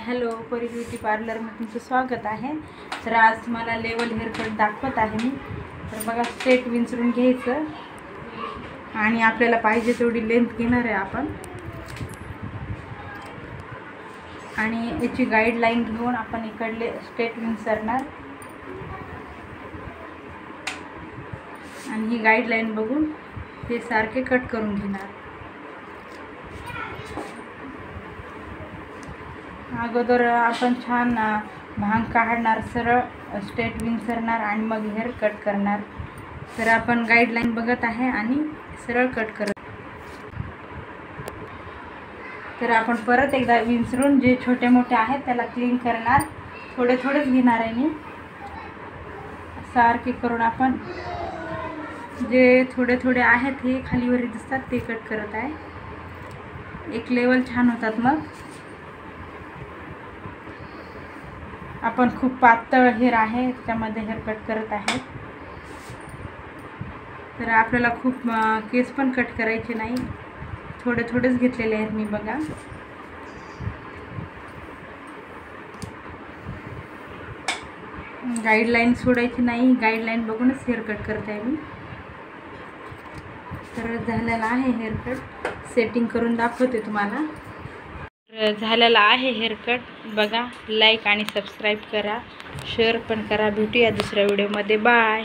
Hello, परी beauty पार्लरमध्ये तुमचं स्वागत आहे। तर आज तुम्हाला लेवल हेअर कट दाखवत आहे मी। तर बघा, स्ट्रेट विंचरून घ्यायचं आणि आपल्याला पाहिजे तेवढी लेंथ घेणार आहे आपण आणि याची गाईडलाईन घेऊन आपण इकडले स्ट्रेट विंचरणार आणि ही गाईडलाईन बघून ते सारखे कट करून घेणार। अगोदर आपण छान भांग काढणार, सरळ स्ट्रेट विंचरणार आणि मग हेअर कट करणार। तर आपण गाईडलाईन बघत आहे आणि सरळ कट करत। तर आपण परत एकदा विंचरून जे छोटे मोठे आहेत त्याला क्लीन करणार। थोडे थोडेच घेणार आहे मी, सारखे करून आपण जे थोडे थोडे आहेत हे खालीवर दिसतात ते कट करत आहे। एक लेवल छान होतात। मग आपण खूप पातळ हेअर आहे त्यामध्ये हेअर कट करत आहे, तर आपल्याला खूप केस पण कट करायचे नाही, थोडे थोडेच घेतलेले आहेत मी। बघा, गाईडलाईन सोडायची नाही, गाईडलाईन बघूनच हेअर कट करत आहे मी। तर झालेला आहे हेअर कट, सेटिंग करून दाखवते तुम्हाला। झालेला आहे हेअर कट बघा। लाईक आणि सबस्क्राईब करा, शेअर पण करा। भेटूया दुसऱ्या व्हिडिओमध्ये। बाय।